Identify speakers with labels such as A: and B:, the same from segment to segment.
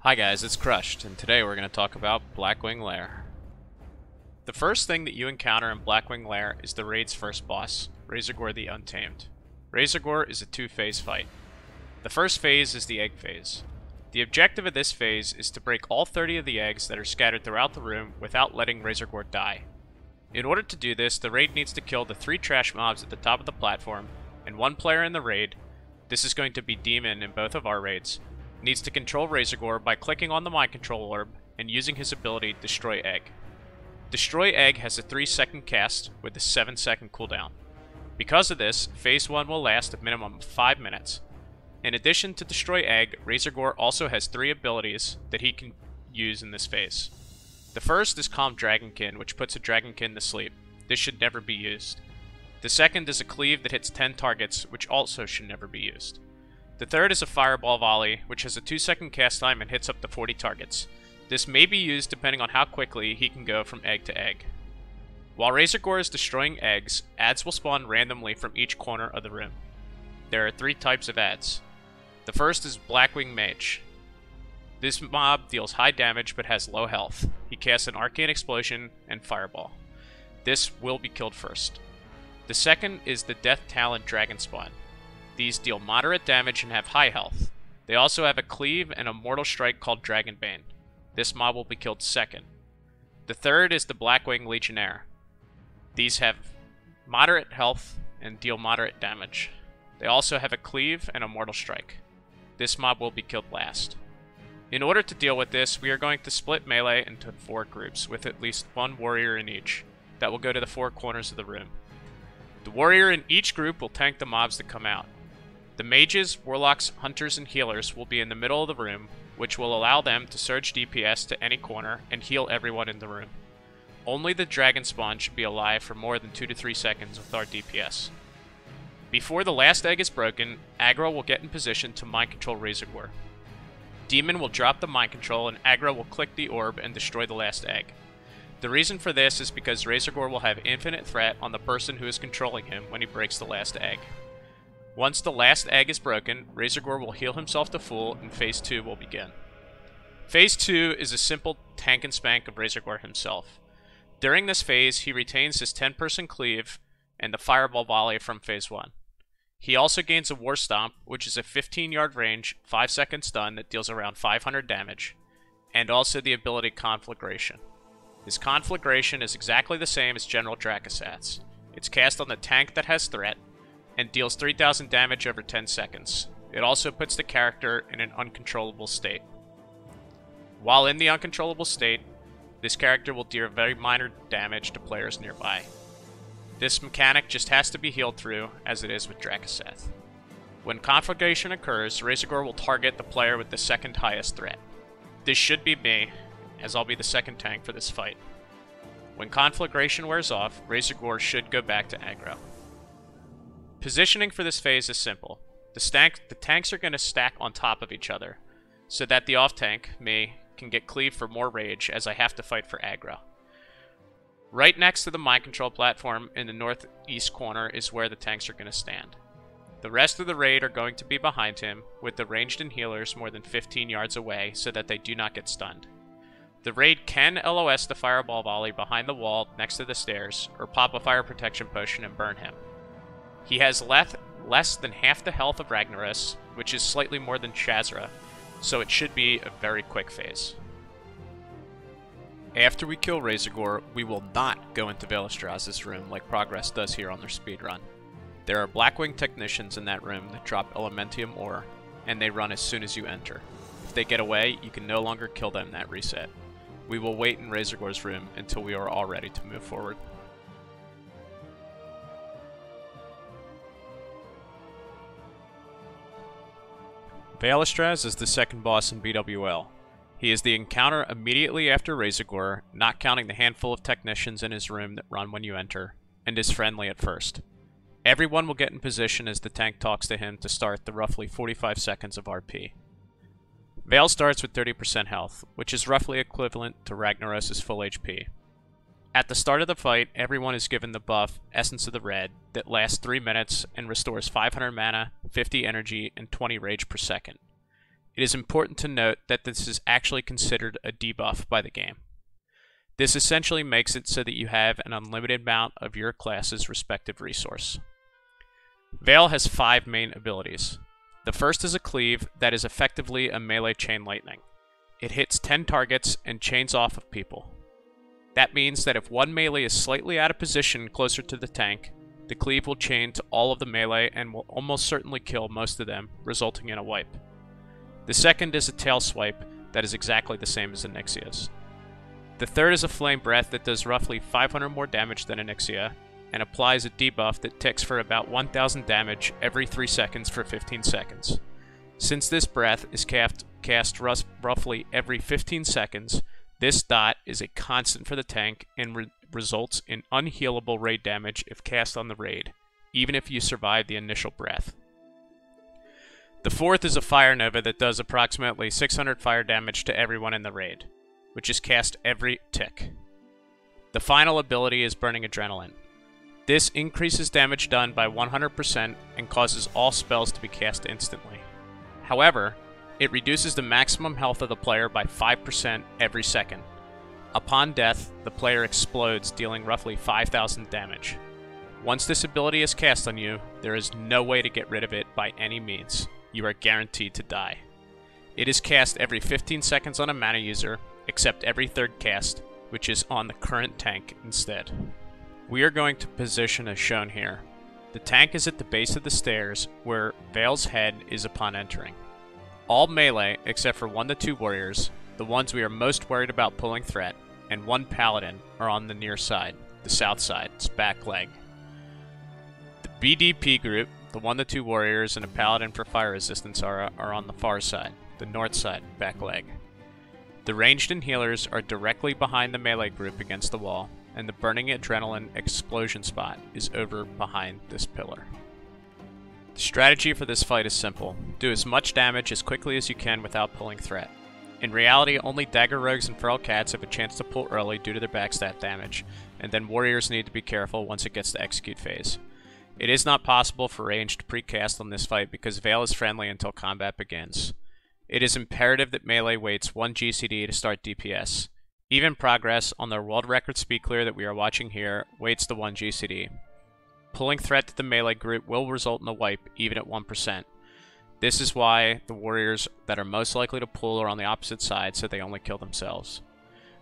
A: Hi guys, it's Crushed, and today we're going to talk about Blackwing Lair. The first thing that you encounter in Blackwing Lair is the raid's first boss, Razorgore the Untamed. Razorgore is a two-phase fight. The first phase is the egg phase. The objective of this phase is to break all 30 of the eggs that are scattered throughout the room without letting Razorgore die. In order to do this, the raid needs to kill the 3 trash mobs at the top of the platform, and one player in the raid, this is going to be Demon in both of our raids, needs to control Razorgore by clicking on the mind control orb and using his ability Destroy Egg. Destroy Egg has a 3-second cast with a 7-second cooldown. Because of this, phase 1 will last a minimum of 5 minutes. In addition to Destroy Egg, Razorgore also has 3 abilities that he can use in this phase. The first is Calm Dragonkin, which puts a Dragonkin to sleep. This should never be used. The second is a Cleave that hits 10 targets, which also should never be used. The third is a Fireball Volley, which has a 2-second cast time and hits up to 40 targets. This may be used depending on how quickly he can go from egg to egg. While Razorgore is destroying eggs, adds will spawn randomly from each corner of the room. There are 3 types of adds. The first is Blackwing Mage. This mob deals high damage but has low health. He casts an Arcane Explosion and Fireball. This will be killed first. The second is the Death Talon Dragon Spawn. These deal moderate damage and have high health. They also have a cleave and a mortal strike called Dragonbane. This mob will be killed second. The third is the Blackwing Legionnaire. These have moderate health and deal moderate damage. They also have a cleave and a mortal strike. This mob will be killed last. In order to deal with this, we are going to split melee into 4 groups with at least 1 warrior in each that will go to the 4 corners of the room. The warrior in each group will tank the mobs that come out. The mages, warlocks, hunters, and healers will be in the middle of the room, which will allow them to surge DPS to any corner and heal everyone in the room. Only the dragon spawn should be alive for more than 2 to 3 seconds with our DPS. Before the last egg is broken, aggro will get in position to mind control Razorgore. Demon will drop the mind control and aggro will click the orb and destroy the last egg. The reason for this is because Razorgore will have infinite threat on the person who is controlling him when he breaks the last egg. Once the last egg is broken, Razorgore will heal himself to full and phase 2 will begin. Phase 2 is a simple tank and spank of Razorgore himself. During this phase, he retains his 10-person cleave and the Fireball Volley from phase 1. He also gains a War Stomp, which is a 15-yard range, 5-second stun that deals around 500 damage, and also the ability Conflagration. His Conflagration is exactly the same as General Drakasat's. It's cast on the tank that has threat, and deals 3000 damage over 10 seconds. It also puts the character in an uncontrollable state. While in the uncontrollable state, this character will deal very minor damage to players nearby. This mechanic just has to be healed through, as it is with Drakaseth. When Conflagration occurs, Razorgore will target the player with the second highest threat. This should be me, as I'll be the second tank for this fight. When Conflagration wears off, Razorgore should go back to aggro. Positioning for this phase is simple. The tanks are going to stack on top of each other, so that the off-tank, me, can get cleave for more rage as I have to fight for aggro. Right next to the mind control platform in the northeast corner is where the tanks are going to stand. The rest of the raid are going to be behind him, with the ranged and healers more than 15 yards away so that they do not get stunned. The raid can LOS the Fireball Volley behind the wall next to the stairs, or pop a Fire Protection Potion and burn him. He has less than half the health of Ragnaros, which is slightly more than Shazra, so it should be a very quick phase. After we kill Razorgore, we will not go into Vaelastrasz's room like Progress does here on their speedrun. There are Blackwing technicians in that room that drop Elementium ore, and they run as soon as you enter. If they get away, you can no longer kill them that reset. We will wait in Razorgore's room until we are all ready to move forward. Vaelastrasz is the second boss in BWL. He is the encounter immediately after Razorgore, not counting the handful of technicians in his room that run when you enter, and is friendly at first. Everyone will get in position as the tank talks to him to start the roughly 45 seconds of RP. Vael starts with 30% health, which is roughly equivalent to Ragnaros' full HP. At the start of the fight, everyone is given the buff, Essence of the Red, that lasts 3 minutes and restores 500 mana, 50 energy, and 20 rage per second. it is important to note that this is actually considered a debuff by the game. This essentially makes it so that you have an unlimited amount of your class's respective resource. Vael has 5 main abilities. The first is a cleave that is effectively a melee chain lightning. It hits 10 targets and chains off of people. That means that if one melee is slightly out of position closer to the tank, the cleave will chain to all of the melee and will almost certainly kill most of them, resulting in a wipe. The second is a tail swipe that is exactly the same as Onyxia's. The third is a flame breath that does roughly 500 more damage than Onyxia, and applies a debuff that ticks for about 1000 damage every 3 seconds for 15 seconds. Since this breath is cast roughly every 15 seconds, this dot is a constant for the tank and results in unhealable raid damage if cast on the raid, even if you survive the initial breath. The fourth is a Fire Nova that does approximately 600 fire damage to everyone in the raid, which is cast every tick. The final ability is Burning Adrenaline. This increases damage done by 100% and causes all spells to be cast instantly. However, it reduces the maximum health of the player by 5% every second. Upon death, the player explodes, dealing roughly 5,000 damage. Once this ability is cast on you, there is no way to get rid of it by any means. You are guaranteed to die. It is cast every 15 seconds on a mana user, except every third cast, which is on the current tank instead. We are going to position as shown here. The tank is at the base of the stairs, where Vael's head is upon entering. All melee, except for 1 to 2 warriors, the ones we are most worried about pulling threat, and 1 paladin are on the near side, the south side, its back leg. The BDP group, the 1 to 2 warriors and a paladin for fire resistance are on the far side, the north side, back leg. The ranged and healers are directly behind the melee group against the wall, and the Burning Adrenaline explosion spot is over behind this pillar. The strategy for this fight is simple. Do as much damage as quickly as you can without pulling threat. In reality, only Dagger Rogues and Feral Cats have a chance to pull early due to their backstab damage, and then warriors need to be careful once it gets to execute phase. It is not possible for range to precast on this fight because Vael is friendly until combat begins. It is imperative that melee waits 1 GCD to start DPS. Even Progress, on their world record speed clear that we are watching here, waits the 1 GCD. Pulling threat to the melee group will result in a wipe, even at 1%. This is why the warriors that are most likely to pull are on the opposite side, so they only kill themselves.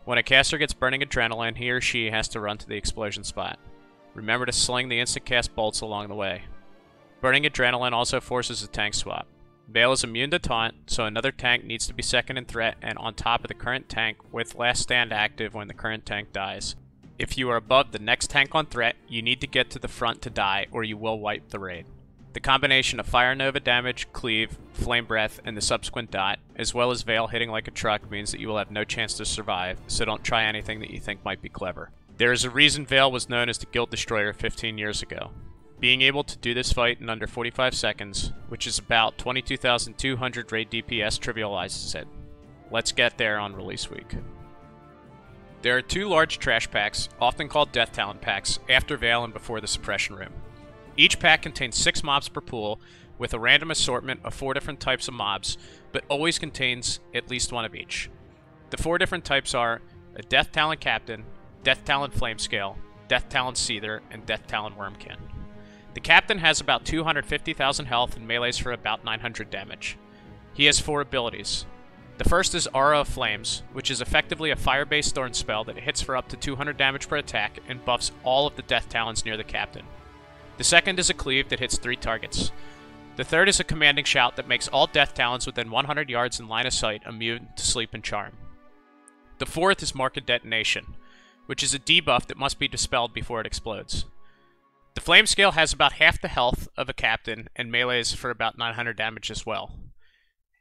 A: When a caster gets Burning Adrenaline, he or she has to run to the explosion spot. Remember to sling the instant cast bolts along the way. Burning Adrenaline also forces a tank swap. Vael is immune to taunt, so another tank needs to be second in threat and on top of the current tank with Last Stand active when the current tank dies. If you are above the next tank on threat, you need to get to the front to die or you will wipe the raid. The combination of Fire Nova damage, Cleave, Flame Breath, and the subsequent dot, as well as Vael hitting like a truck, means that you will have no chance to survive, so don't try anything that you think might be clever. There is a reason Vael was known as the Guild Destroyer 15 years ago. Being able to do this fight in under 45 seconds, which is about 22,200 raid DPS, trivializes it. Let's get there on release week. There are 2 large trash packs, often called Death Talon packs, after Vael and before the Suppression Room. Each pack contains 6 mobs per pool, with a random assortment of 4 different types of mobs, but always contains at least 1 of each. The 4 different types are a Death Talon Captain, Death Talon Flamescale, Death Talon Seether, and Death Talon Wormkin. The Captain has about 250,000 health and melees for about 900 damage. He has 4 abilities. The first is Aura of Flames, which is effectively a fire-based thorn spell that hits for up to 200 damage per attack and buffs all of the Death Talons near the Captain. The second is a Cleave that hits 3 targets. The third is a Commanding Shout that makes all Death Talons within 100 yards in line of sight immune to Sleep and Charm. The fourth is Marked Detonation, which is a debuff that must be dispelled before it explodes. The Flamescale has about half the health of a Captain and melees for about 900 damage as well.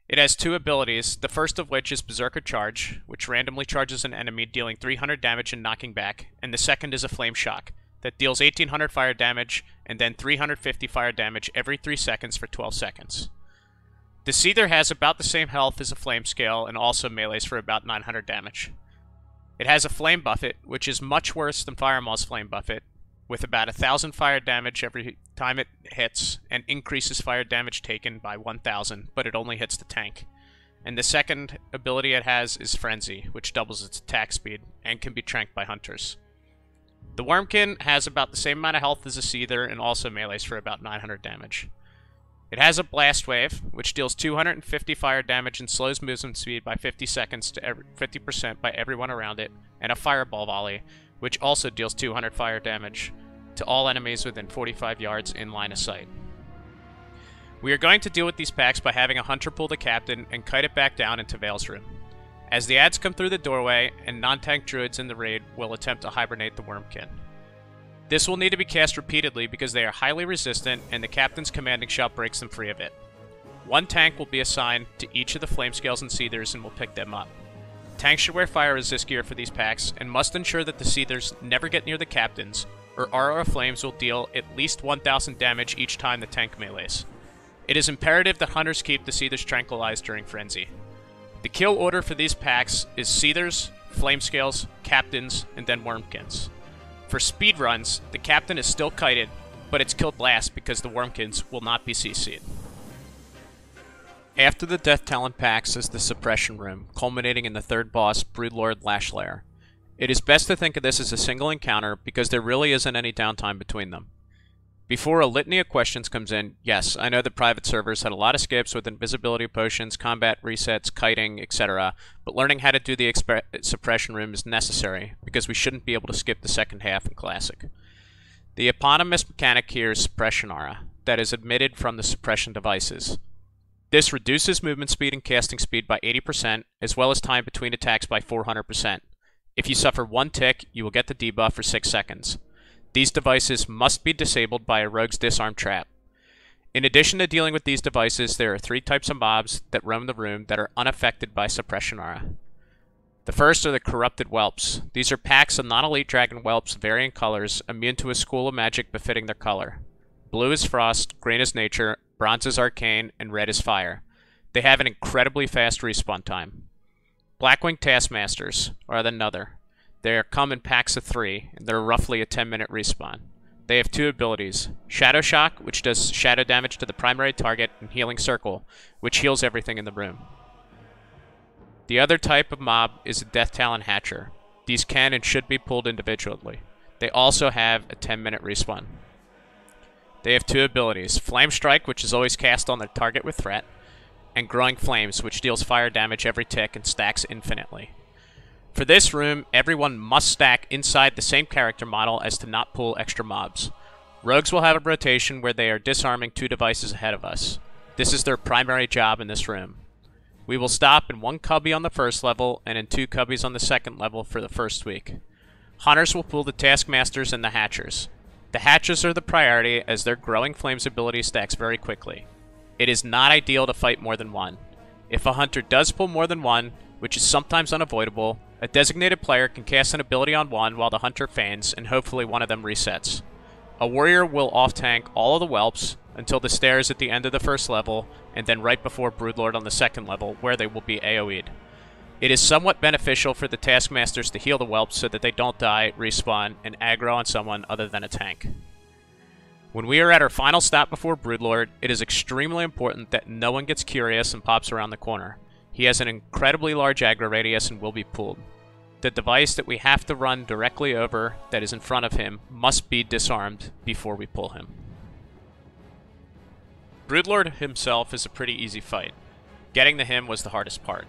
A: It has 2 abilities, the first of which is Berserker Charge, which randomly charges an enemy dealing 300 damage and knocking back, and the second is a Flame Shock, that deals 1800 fire damage and then 350 fire damage every 3 seconds for 12 seconds. The Seether has about the same health as a Flamescale and also melees for about 900 damage. It has a Flame Buffet, which is much worse than Firemaw's Flame Buffet, with about 1,000 fire damage every time it hits, and increases fire damage taken by 1,000, but it only hits the tank. and the second ability it has is Frenzy, which doubles its attack speed and can be tranked by hunters. The Wormkin has about the same amount of health as a Seether and also melees for about 900 damage. It has a Blast Wave, which deals 250 fire damage and slows movement speed by 50 seconds to 50% by everyone around it, and a Fireball Volley, which also deals 200 fire damage to all enemies within 45 yards in line of sight. We are going to deal with these packs by having a hunter pull the captain and kite it back down into Vael's room. As the ads come through the doorway, and non-tank druids in the raid will attempt to hibernate the Wormkin. This will need to be cast repeatedly because they are highly resistant and the captain's commanding shout breaks them free of it. One tank will be assigned to each of the Flamescales and Seethers and will pick them up. Tanks should wear fire resist gear for these packs and must ensure that the Seethers never get near the captains, or Aura of Flames will deal at least 1000 damage each time the tank melees. It is imperative that hunters keep the Seethers tranquilized during Frenzy. The kill order for these packs is Seethers, Flamescales, Captains, and then Wormkins. For speedruns, the Captain is still kited, but it's killed last because the Wormkins will not be CC'd. After the Death Talon packs is the Suppression Room, culminating in the third boss, Broodlord Lair. It is best to think of this as a single encounter because there really isn't any downtime between them. Before a litany of questions comes in, yes, I know the private servers had a lot of skips with invisibility potions, combat resets, kiting, etc., but learning how to do the Suppression Room is necessary, because we shouldn't be able to skip the second half in Classic. The eponymous mechanic here is Suppression Aura, that is emitted from the suppression devices. This reduces movement speed and casting speed by 80%, as well as time between attacks by 400%. If you suffer one tick, you will get the debuff for 6 seconds. These devices must be disabled by a rogue's disarm trap. In addition to dealing with these devices, there are 3 types of mobs that roam the room that are unaffected by Suppression Aura. The first are the Corrupted Whelps. These are packs of non-elite dragon whelps of varying colors, immune to a school of magic befitting their color. Blue is Frost, green is Nature, bronze is Arcane, and red is Fire. They have an incredibly fast respawn time. Blackwing Taskmasters are another. They come in packs of 3, and they're roughly a 10-minute respawn. They have 2 abilities. Shadow Shock, which does shadow damage to the primary target, and Healing Circle, which heals everything in the room. The other type of mob is a Death Talon Hatcher. These can and should be pulled individually. They also have a 10-minute respawn. They have 2 abilities. Flame Strike, which is always cast on the target with threat, and Growing Flames, which deals fire damage every tick and stacks infinitely. For this room, everyone must stack inside the same character model as to not pull extra mobs. Rogues will have a rotation where they are disarming 2 devices ahead of us. This is their primary job in this room. We will stop in 1 cubby on the first level and in 2 cubbies on the second level for the first week. Hunters will pull the Taskmasters and the Hatchers. The Hatchers are the priority as their Growing Flames ability stacks very quickly. It is not ideal to fight more than 1. If a hunter does pull more than 1, which is sometimes unavoidable, a designated player can cast an ability on 1 while the hunter feigns, and hopefully one of them resets. A warrior will off-tank all of the whelps until the stairs at the end of the first level, and then right before Broodlord on the second level, where they will be AoE'd. It is somewhat beneficial for the Taskmasters to heal the whelps so that they don't die, respawn, and aggro on someone other than a tank. When we are at our final stop before Broodlord, it is extremely important that no one gets curious and pops around the corner. He has an incredibly large aggro radius and will be pulled. The device that we have to run directly over that is in front of him must be disarmed before we pull him. Broodlord himself is a pretty easy fight. Getting to him was the hardest part.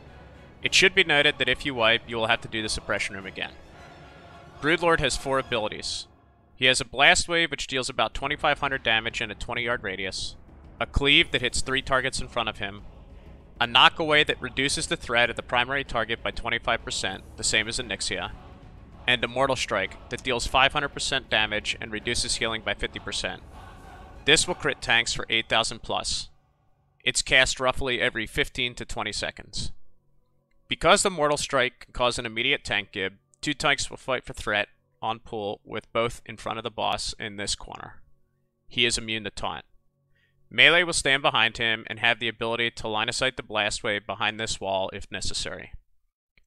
A: It should be noted that if you wipe, you will have to do the Suppression Room again. Broodlord has 4 abilities. He has a Blast Wave which deals about 2500 damage in a 20-yard radius, a Cleave that hits 3 targets in front of him, a Knockaway that reduces the threat of the primary target by 25%, the same as Onyxia, and a Mortal Strike that deals 500% damage and reduces healing by 50%. This will crit tanks for 8,000 plus. It's cast roughly every 15 to 20 seconds. Because the Mortal Strike can cause an immediate tank gib, 2 tanks will fight for threat on pull with both in front of the boss in this corner. He is immune to taunt. Melee will stand behind him and have the ability to line of sight the Blast Wave behind this wall if necessary.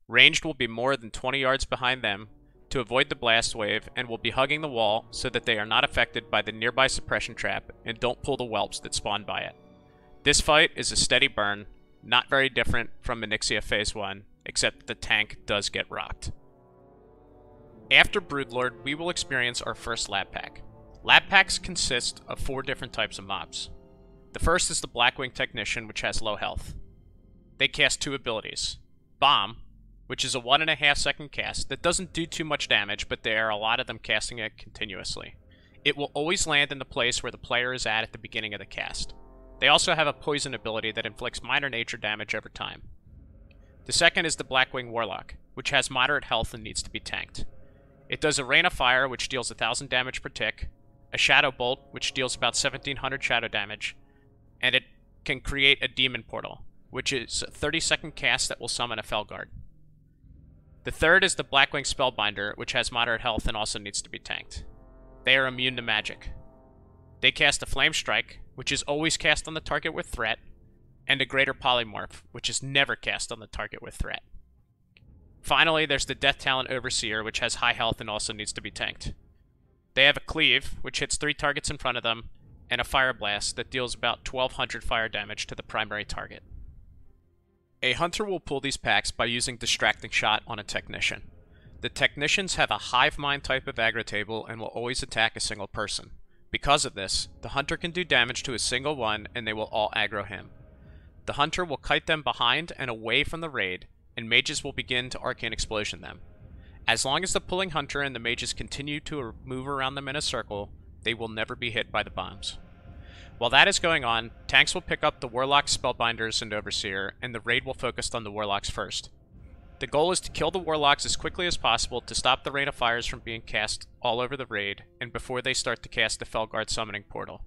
A: Ranged will be more than 20 yards behind them to avoid the Blast Wave and will be hugging the wall so that they are not affected by the nearby suppression trap and don't pull the whelps that spawn by it. This fight is a steady burn, not very different from Onyxia Phase 1, except the tank does get rocked. After Broodlord, we will experience our first lab pack. Lab packs consist of 4 different types of mobs. The first is the Blackwing Technician, which has low health. They cast 2 abilities. Bomb, which is a 1.5 second cast that doesn't do too much damage, but there are a lot of them casting it continuously. It will always land in the place where the player is at the beginning of the cast. They also have a poison ability that inflicts minor nature damage over time. The second is the Blackwing Warlock, which has moderate health and needs to be tanked. It does a Rain of Fire, which deals 1,000 damage per tick, a Shadow Bolt, which deals about 1,700 shadow damage, and it can create a Demon Portal, which is a 30-second cast that will summon a Felguard. The third is the Blackwing Spellbinder, which has moderate health and also needs to be tanked. They are immune to magic. They cast a Flame Strike, which is always cast on the target with threat, and a Greater Polymorph, which is never cast on the target with threat. Finally, there's the Death Talon Overseer, which has high health and also needs to be tanked. They have a Cleave, which hits 3 targets in front of them, and a Fire Blast that deals about 1,200 fire damage to the primary target. A Hunter will pull these packs by using Distracting Shot on a Technician. The Technicians have a Hive Mind type of aggro table and will always attack a single person. Because of this, the Hunter can do damage to a single one and they will all aggro him. The Hunter will kite them behind and away from the raid, and mages will begin to Arcane Explosion them. As long as the pulling Hunter and the mages continue to move around them in a circle, they will never be hit by the bombs. While that is going on, tanks will pick up the Warlocks, Spellbinders, and Overseer, and the raid will focus on the Warlocks first. The goal is to kill the Warlocks as quickly as possible to stop the Rain of Fires from being cast all over the raid, and before they start to cast the Felguard Summoning Portal.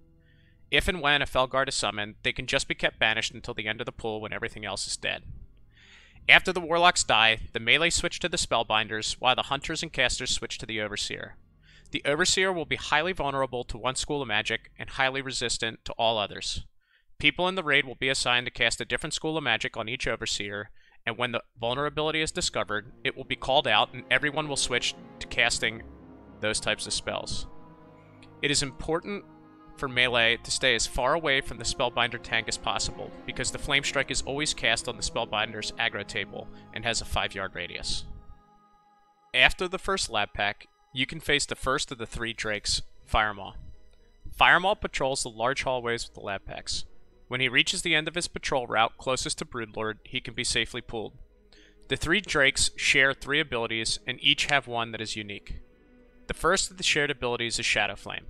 A: If and when a Felguard is summoned, they can just be kept banished until the end of the pool when everything else is dead. After the Warlocks die, the melee switch to the Spellbinders, while the Hunters and Casters switch to the Overseer. The Overseer will be highly vulnerable to one school of magic, and highly resistant to all others. People in the raid will be assigned to cast a different school of magic on each Overseer, and when the vulnerability is discovered, it will be called out and everyone will switch to casting those types of spells. It is important for melee to stay as far away from the Spellbinder tank as possible, because the Flame Strike is always cast on the Spellbinder's aggro table and has a 5-yard radius. After the first lab pack, you can face the first of the 3 Drakes, Firemaw. Firemaw patrols the large hallways with the lab packs. When he reaches the end of his patrol route closest to Broodlord, he can be safely pulled. The 3 Drakes share 3 abilities, and each have one that is unique. The first of the shared abilities is Shadow Flame.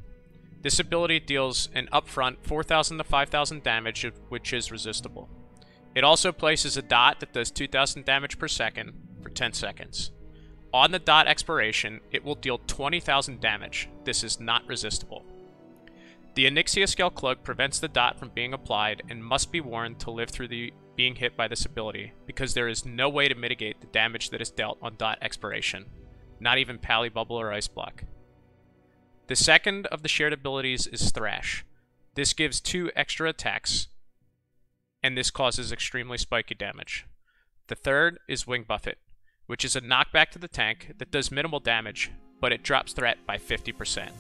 A: This ability deals an upfront 4,000 to 5,000 damage, which is resistible. It also places a dot that does 2,000 damage per second for 10 seconds. On the dot expiration, it will deal 20,000 damage. This is not resistible. The Onyxia Scale Cloak prevents the dot from being applied and must be worn to live through being hit by this ability, because there is no way to mitigate the damage that is dealt on dot expiration, not even Pally Bubble or Ice Block. The second of the shared abilities is Thrash. This gives 2 extra attacks, and this causes extremely spiky damage. The third is Wing Buffet, which is a knockback to the tank that does minimal damage, but it drops threat by 50%.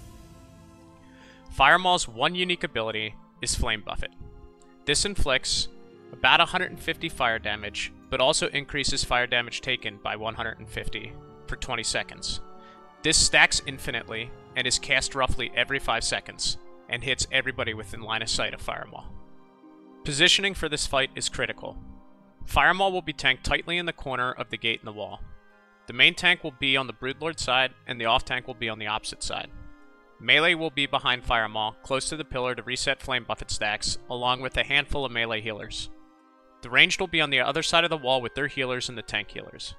A: Firemaw's one unique ability is Flame Buffet. This inflicts about 150 fire damage, but also increases fire damage taken by 150 for 20 seconds. This stacks infinitely and is cast roughly every 5 seconds, and hits everybody within line of sight of Firemaw. Positioning for this fight is critical. Firemaw will be tanked tightly in the corner of the gate in the wall. The main tank will be on the Broodlord side, and the off tank will be on the opposite side. Melee will be behind Firemaw, close to the pillar to reset Flame Buffet stacks, along with a handful of melee healers. The ranged will be on the other side of the wall with their healers and the tank healers.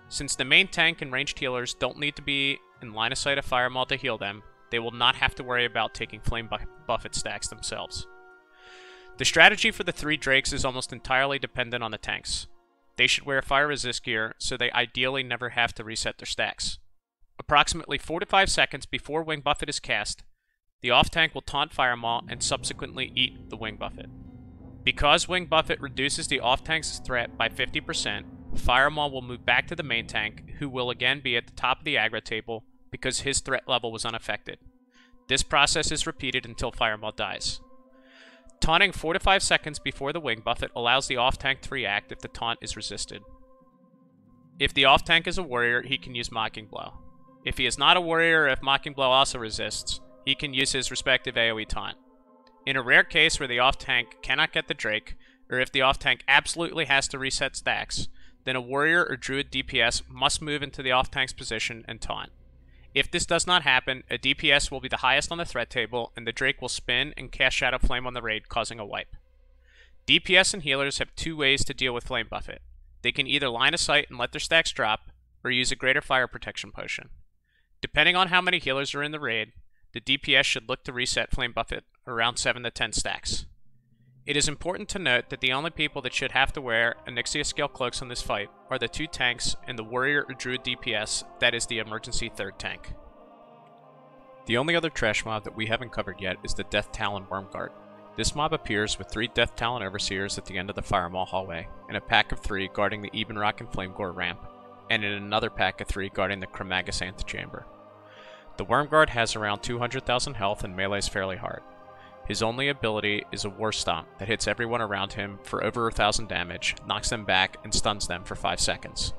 A: Since the main tank and ranged healers don't need to be in line of sight of Firemaw to heal them, they will not have to worry about taking Flame Buffet stacks themselves. The strategy for the 3 Drakes is almost entirely dependent on the tanks. They should wear fire resist gear, so they ideally never have to reset their stacks. Approximately 4 to 5 seconds before Wing Buffet is cast, the off tank will taunt Firemaw and subsequently eat the Wing Buffet. Because Wing Buffet reduces the off tank's threat by 50%, Firemaw will move back to the main tank, who will again be at the top of the aggro table because his threat level was unaffected. This process is repeated until Firemaw dies. Taunting 4 to 5 seconds before the wing buffet allows the off-tank to react if the taunt is resisted. If the off-tank is a warrior, he can use Mocking Blow. If he is not a warrior, or if Mocking Blow also resists, he can use his respective AoE taunt. In a rare case where the off-tank cannot get the Drake, or if the off-tank absolutely has to reset stacks, then a warrior or druid DPS must move into the off-tank's position and taunt. If this does not happen, a DPS will be the highest on the threat table, and the Drake will spin and cast Shadow Flame on the raid, causing a wipe. DPS and healers have two ways to deal with Flame Buffet. They can either line of sight and let their stacks drop, or use a greater fire protection potion. Depending on how many healers are in the raid, the DPS should look to reset Flame Buffet around 7 to 10 stacks. It is important to note that the only people that should have to wear Onyxia Scale Cloaks on this fight are the 2 tanks and the warrior or druid DPS, that is the emergency 3rd tank. The only other trash mob that we haven't covered yet is the Death Talon Wormguard. This mob appears with 3 Death Talon Overseers at the end of the Firemaw hallway, in a pack of 3 guarding the Ebonroc and Flamegor ramp, and in another pack of 3 guarding the Chromaggus antechamber. The Wormguard has around 200,000 health and melees fairly hard. His only ability is a War Stomp that hits everyone around him for over 1,000 damage, knocks them back, and stuns them for 5 seconds.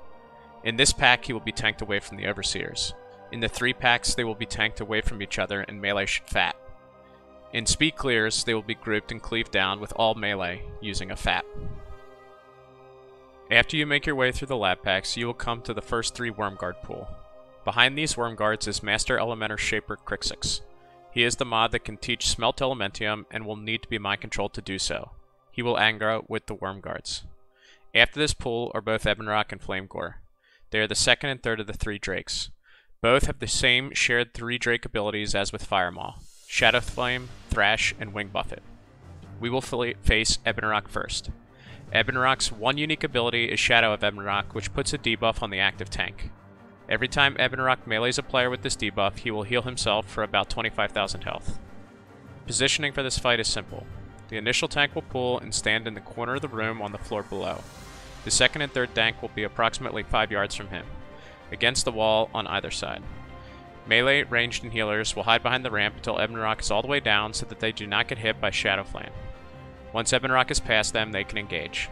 A: In this pack, he will be tanked away from the Overseers. In the 3 packs, they will be tanked away from each other and melee should fat. In speed clears, they will be grouped and cleaved down with all melee using a fat. After you make your way through the lab packs, you will come to the first 3 Wormguard pool. Behind these Wormguards is Master Elementor Shaper Crixix. He is the mod that can teach Smelt Elementium and will need to be mind controlled to do so. He will aggro with the Wormguards. After this pool are both Ebonroc and Flamegor. They are the 2nd and 3rd of the 3 Drakes. Both have the same shared 3 Drake abilities as with Firemaw: Shadow Flame, Thrash, and Wing Buffet. We will face Ebonroc first. Ebonroc's one unique ability is Shadow of Ebonroc, which puts a debuff on the active tank. Every time Ebonroc melees a player with this debuff, he will heal himself for about 25,000 health. Positioning for this fight is simple. The initial tank will pull and stand in the corner of the room on the floor below. The 2nd and 3rd tank will be approximately 5 yards from him, against the wall on either side. Melee, ranged, and healers will hide behind the ramp until Ebonroc is all the way down so that they do not get hit by Shadow Flame. Once Ebonroc is past them, they can engage.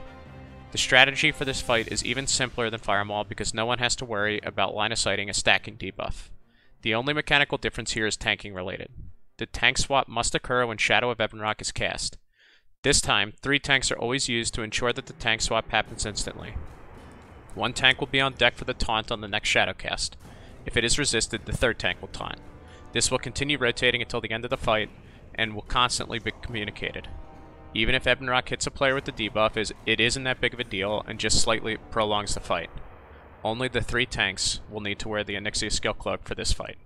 A: The strategy for this fight is even simpler than Firemaw because no one has to worry about line of sighting a stacking debuff. The only mechanical difference here is tanking related. The tank swap must occur when Shadow of Ebonroc is cast. This time, 3 tanks are always used to ensure that the tank swap happens instantly. 1 tank will be on deck for the taunt on the next Shadow cast. If it is resisted, the 3rd tank will taunt. This will continue rotating until the end of the fight and will constantly be communicated. Even if Ebonroc hits a player with the debuff, it isn't that big of a deal and just slightly prolongs the fight. Only the 3 tanks will need to wear the Onyxia Scale Cloak for this fight.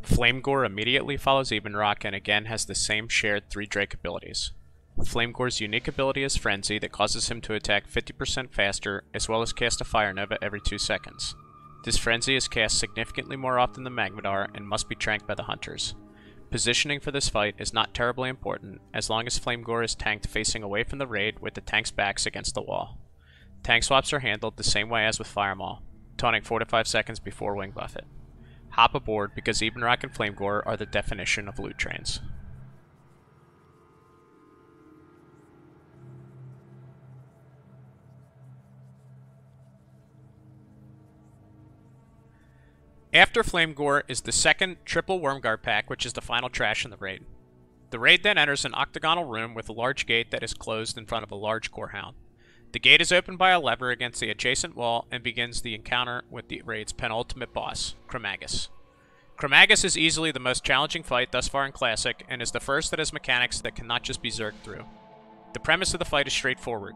A: Flamegor immediately follows Ebonroc and again has the same shared 3 Drake abilities. Flamegor's unique ability is Frenzy that causes him to attack 50% faster, as well as cast a Fire Nova every 2 seconds. This Frenzy is cast significantly more often than Magmadar and must be tranked by the Hunters. Positioning for this fight is not terribly important, as long as Flamegor is tanked facing away from the raid with the tank's backs against the wall. Tank swaps are handled the same way as with Firemaw, taunting 4 to 5 seconds before Wing Buffet. Hop aboard because Ebonroc and Flamegor are the definition of loot trains. After Flamegor is the 2nd triple Wormguard pack, which is the final trash in the raid. The raid then enters an octagonal room with a large gate that is closed in front of a large Corehound. The gate is opened by a lever against the adjacent wall and begins the encounter with the raid's penultimate boss, Chromaggus. Chromaggus is easily the most challenging fight thus far in Classic, and is the first that has mechanics that cannot just be zerged through. The premise of the fight is straightforward.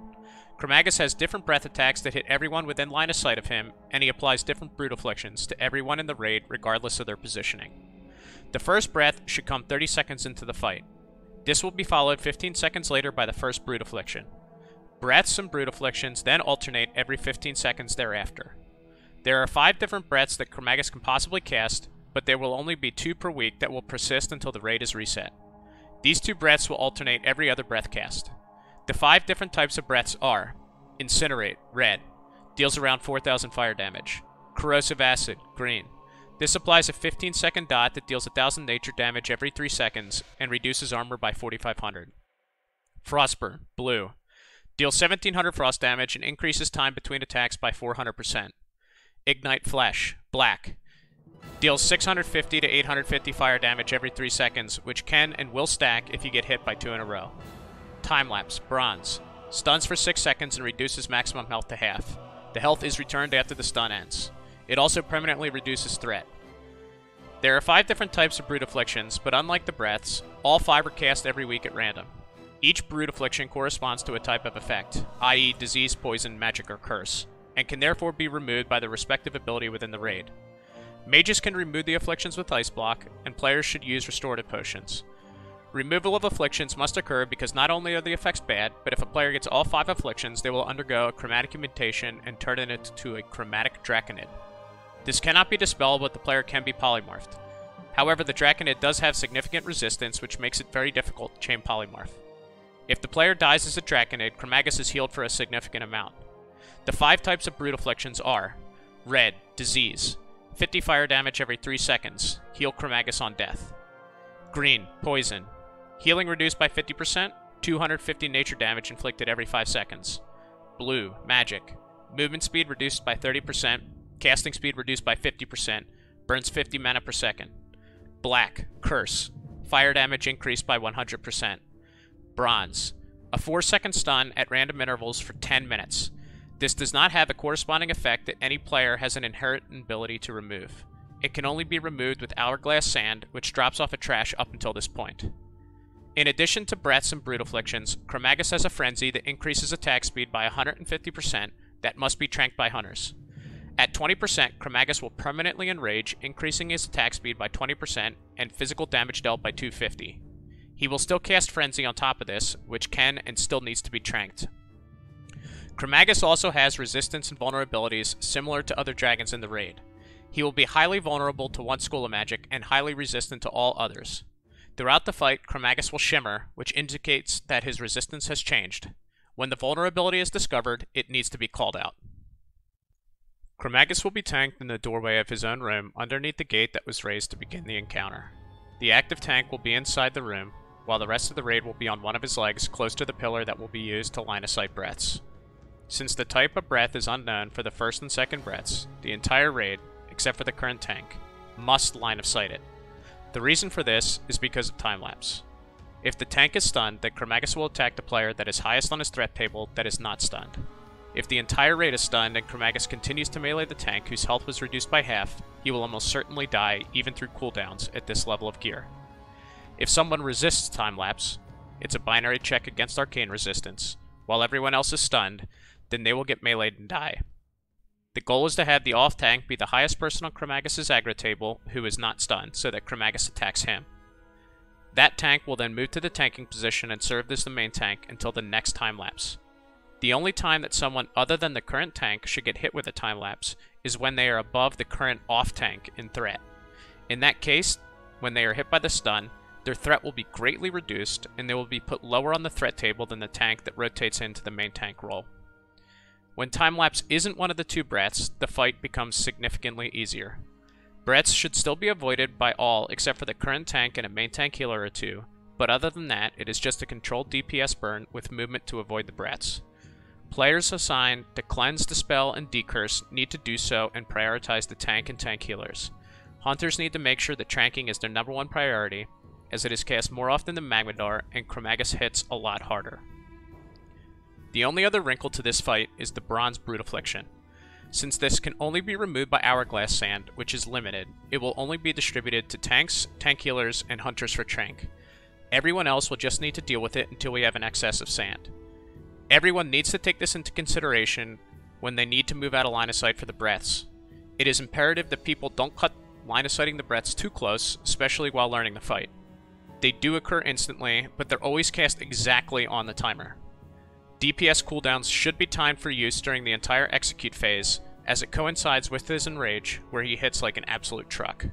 A: Chromaggus has different breath attacks that hit everyone within line of sight of him, and he applies different brute afflictions to everyone in the raid regardless of their positioning. The first breath should come 30 seconds into the fight. This will be followed 15 seconds later by the first brute affliction. Breaths and brute afflictions then alternate every 15 seconds thereafter. There are 5 different breaths that Chromaggus can possibly cast, but there will only be 2 per week that will persist until the raid is reset. These 2 breaths will alternate every other breath cast. The 5 different types of breaths are Incinerate, red, deals around 4,000 fire damage. Corrosive Acid, green, This applies a 15-second dot that deals 1000 nature damage every 3 seconds and reduces armor by 4500. Frostburn, blue. Deals 1700 frost damage and increases time between attacks by 400%. Ignite Flesh, black. Deals 650 to 850 fire damage every 3 seconds, which can and will stack if you get hit by 2 in a row. Timelapse, bronze. Stuns for 6 seconds and reduces maximum health to half. The health is returned after the stun ends. It also permanently reduces threat. There are 5 different types of Brood Afflictions, but unlike the breaths, all 5 are cast every week at random. Each Brood Affliction corresponds to a type of effect, i.e. disease, poison, magic, or curse, and can therefore be removed by the respective ability within the raid. Mages can remove the afflictions with Ice Block, and players should use restorative potions. Removal of afflictions must occur because not only are the effects bad, but if a player gets all 5 afflictions, they will undergo a chromatic mutation and turn it into a chromatic draconid. This cannot be dispelled, but the player can be polymorphed. However, the draconid does have significant resistance, which makes it very difficult to chain polymorph. If the player dies as a draconid, Chromaggus is healed for a significant amount. The 5 types of Brood Afflictions are Red, Disease, 50 fire damage every 3 seconds, heal Chromaggus on death. Green, Poison, healing reduced by 50%, 250 nature damage inflicted every 5 seconds. Blue, Magic, movement speed reduced by 30%, casting speed reduced by 50%, burns 50 mana per second. Black, Curse, fire damage increased by 100%. Bronze, a 4-second stun at random intervals for 10 minutes. This does not have a corresponding effect that any player has an inherent ability to remove. It can only be removed with Hourglass Sand, which drops off a trash up until this point. In addition to breaths and Brood Afflictions, Chromaggus has a Frenzy that increases attack speed by 150% that must be tranked by hunters. At 20%, Chromaggus will permanently enrage, increasing his attack speed by 20% and physical damage dealt by 250. He will still cast Frenzy on top of this, which can and still needs to be tranked. Chromaggus also has resistance and vulnerabilities similar to other dragons in the raid. He will be highly vulnerable to one school of magic and highly resistant to all others. Throughout the fight, Chromaggus will shimmer, which indicates that his resistance has changed. When the vulnerability is discovered, it needs to be called out. Chromaggus will be tanked in the doorway of his own room underneath the gate that was raised to begin the encounter. The active tank will be inside the room, while the rest of the raid will be on one of his legs close to the pillar that will be used to line of sight breaths. Since the type of breath is unknown for the first and second breaths, the entire raid, except for the current tank, must line of sight it. The reason for this is because of time lapse. If the tank is stunned, then Chromaggus will attack the player that is highest on his threat table that is not stunned. If the entire raid is stunned and Chromaggus continues to melee the tank whose health was reduced by half, he will almost certainly die even through cooldowns at this level of gear. If someone resists time lapse, it's a binary check against arcane resistance, while everyone else is stunned, then they will get meleeed and die. The goal is to have the off tank be the highest person on Chromaggus' aggro table who is not stunned, so that Chromaggus attacks him. That tank will then move to the tanking position and serve as the main tank until the next time lapse. The only time that someone other than the current tank should get hit with a time lapse is when they are above the current off tank in threat. In that case, when they are hit by the stun, their threat will be greatly reduced and they will be put lower on the threat table than the tank that rotates into the main tank role. When time lapse isn't one of the 2 breaths, the fight becomes significantly easier. Breaths should still be avoided by all except for the current tank and a main tank healer or 2, but other than that, it is just a controlled DPS burn with movement to avoid the breaths. Players assigned to Cleanse, Dispel, and Decurse need to do so and prioritize the tank and tank healers. Hunters need to make sure that tranking is their #1 priority, as it is cast more often than Magmadar and Chromaggus hits a lot harder. The only other wrinkle to this fight is the Bronze Brood Affliction. Since this can only be removed by Hourglass Sand, which is limited, it will only be distributed to tanks, tank healers, and hunters for trank. Everyone else will just need to deal with it until we have an excess of sand. Everyone needs to take this into consideration when they need to move out of line of sight for the breaths. It is imperative that people don't cut line of sighting the breaths too close, especially while learning the fight. They do occur instantly, but they're always cast exactly on the timer. DPS cooldowns should be timed for use during the entire execute phase, as it coincides with his enrage, where he hits like an absolute truck.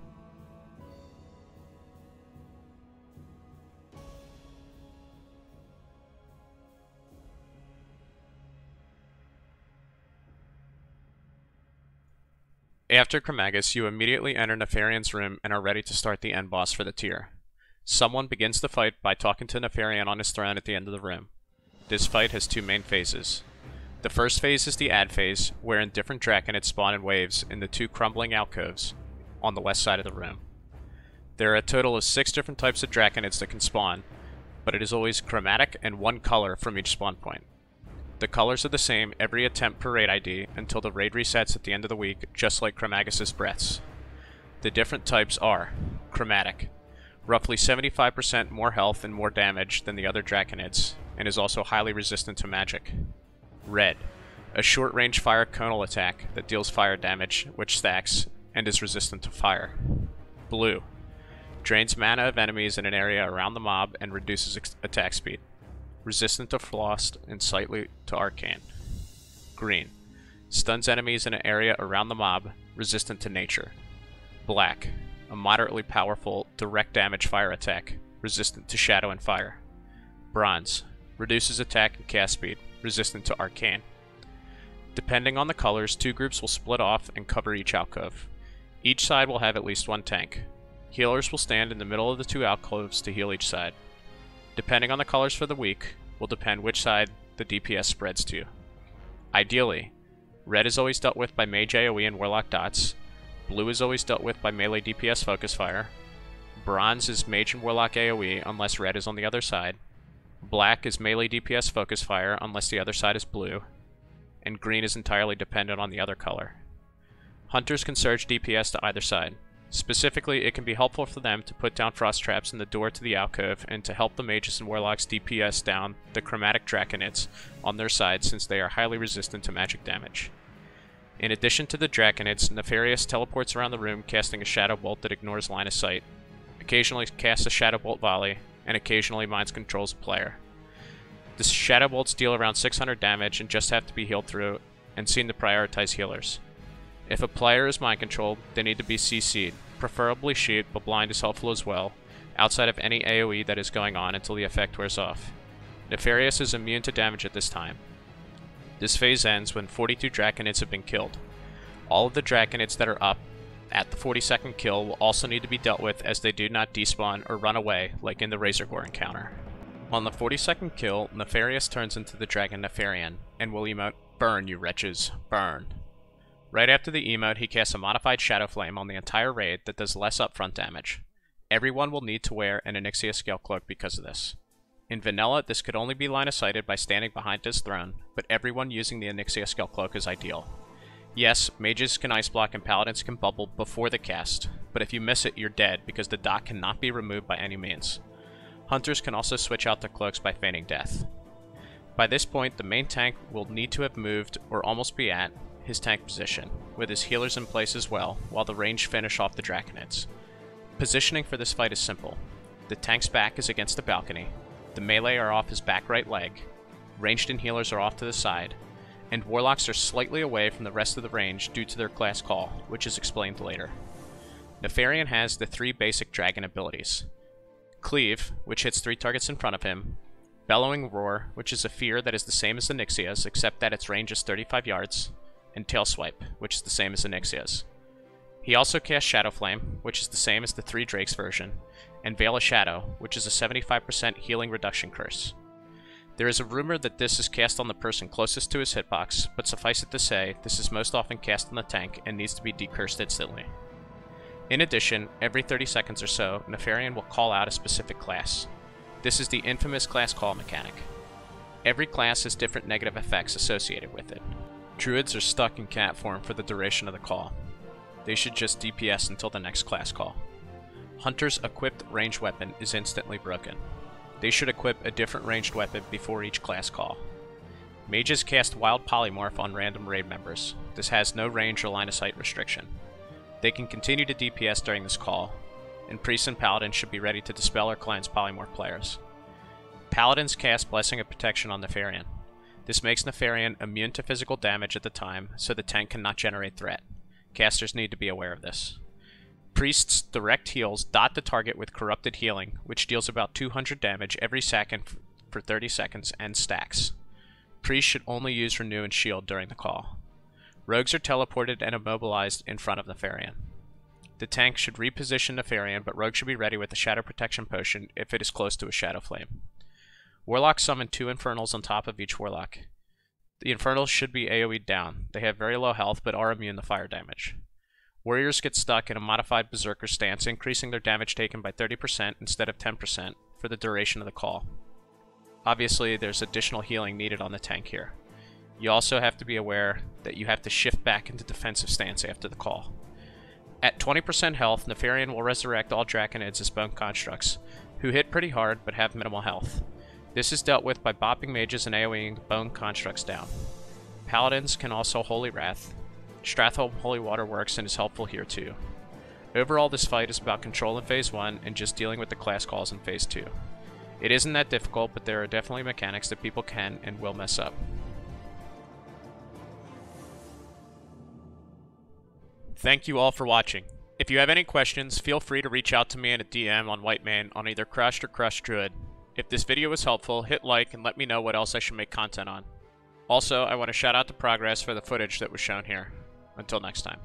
A: After Chromaggus, you immediately enter Nefarian's room and are ready to start the end boss for the tier. Someone begins the fight by talking to Nefarian on his throne at the end of the room. This fight has two main phases. The first phase is the add phase, wherein different draconids spawn in waves in the two crumbling alcoves on the west side of the room. There are a total of 6 different types of draconids that can spawn, but it is always chromatic and one color from each spawn point. The colors are the same every attempt per raid ID until the raid resets at the end of the week, just like Chromaggus' breaths. The different types are chromatic, roughly 75% more health and more damage than the other draconids, and is also highly resistant to magic. Red, a short-range fire conal attack that deals fire damage, which stacks, and is resistant to fire. Blue, drains mana of enemies in an area around the mob and reduces attack speed. Resistant to Frost and slightly to Arcane. Green, stuns enemies in an area around the mob, resistant to nature. Black, a moderately powerful direct damage fire attack, resistant to shadow and fire. Bronze, reduces attack and cast speed, resistant to Arcane. Depending on the colors, 2 groups will split off and cover each alcove. Each side will have at least 1 tank. Healers will stand in the middle of the 2 alcoves to heal each side. Depending on the colors for the week, will depend which side the DPS spreads to. Ideally, red is always dealt with by mage AoE and warlock dots, blue is always dealt with by melee DPS focus fire, bronze is mage and warlock AoE unless red is on the other side, black is melee DPS focus fire unless the other side is blue, and green is entirely dependent on the other color. Hunters can surge DPS to either side. Specifically, it can be helpful for them to put down frost traps in the door to the alcove and to help the mages and warlocks DPS down the chromatic draconids on their side since they are highly resistant to magic damage. In addition to the draconids, Nefarian teleports around the room casting a shadow bolt that ignores line of sight, occasionally casts a shadow bolt volley, and occasionally mind controls a player. The shadow bolts deal around 600 damage and just have to be healed through and seem to prioritize healers. If a player is mind controlled, they need to be CC'd, preferably sheet, but blind is helpful as well, outside of any AoE that is going on until the effect wears off. Nefarian is immune to damage at this time. This phase ends when 42 draconids have been killed. All of the draconids that are up at the 42nd kill will also need to be dealt with as they do not despawn or run away like in the Razorgore encounter. On the 42nd kill, Nefarian turns into the dragon Nefarian and will emote, "Burn, you wretches, burn." Right after the emote, he casts a modified Shadow Flame on the entire raid that does less upfront damage. Everyone will need to wear an Onyxia Scale Cloak because of this. In vanilla, this could only be line of sighted by standing behind his throne, but everyone using the Onyxia Scale Cloak is ideal. Yes, mages can ice block and paladins can bubble before the cast, but if you miss it, you're dead because the dot cannot be removed by any means. Hunters can also switch out their cloaks by feigning death. By this point, the main tank will need to have moved, or almost be at, his tank position, with his healers in place as well, while the range finish off the draconids. Positioning for this fight is simple. The tank's back is against the balcony, the melee are off his back right leg, ranged and healers are off to the side, and warlocks are slightly away from the rest of the range due to their class call, which is explained later. Nefarian has the 3 basic dragon abilities. Cleave, which hits 3 targets in front of him, Bellowing Roar, which is a fear that is the same as Onyxia's except that its range is 35 yards, and Tail Swipe, which is the same as Onyxia's. He also casts Shadow Flame, which is the same as the 3 Drakes version, and Veil of Shadow, which is a 75% healing reduction curse. There is a rumor that this is cast on the person closest to his hitbox, but suffice it to say, this is most often cast on the tank and needs to be decursed instantly. In addition, every 30 seconds or so, Nefarian will call out a specific class. This is the infamous class call mechanic. Every class has different negative effects associated with it. Druids are stuck in cat form for the duration of the call. They should just DPS until the next class call. Hunter's equipped ranged weapon is instantly broken. They should equip a different ranged weapon before each class call. Mages cast Wild Polymorph on random raid members. This has no range or line of sight restriction. They can continue to DPS during this call, and priests and paladins should be ready to dispel or cleanse polymorph players. Paladins cast Blessing of Protection on Nefarian. This makes Nefarian immune to physical damage at the time, so the tank cannot generate threat. Casters need to be aware of this. Priests' direct heals dot the target with Corrupted Healing, which deals about 200 damage every second for 30 seconds and stacks. Priests should only use Renew and Shield during the call. Rogues are teleported and immobilized in front of Nefarian. The tank should reposition Nefarian, but Rogue should be ready with a Shadow Protection Potion if it is close to a Shadow Flame. Warlocks summon 2 Infernals on top of each Warlock. The Infernals should be AoE'd down. They have very low health, but are immune to fire damage. Warriors get stuck in a modified Berserker stance, increasing their damage taken by 30% instead of 10% for the duration of the call. Obviously, there's additional healing needed on the tank here. You also have to be aware that you have to shift back into defensive stance after the call. At 20% health, Nefarian will resurrect all Draconids as bone constructs, who hit pretty hard but have minimal health. This is dealt with by bopping mages and AoEing bone constructs down. Paladins can also Holy Wrath. Stratholme Holy Water works and is helpful here too. Overall, this fight is about control in Phase 1 and just dealing with the class calls in Phase 2. It isn't that difficult, but there are definitely mechanics that people can and will mess up. Thank you all for watching. If you have any questions, feel free to reach out to me in a DM on Whitemane on either Crushed or Crushed Druid. If this video was helpful, hit like and let me know what else I should make content on. Also, I want to shout out to Progress for the footage that was shown here. Until next time.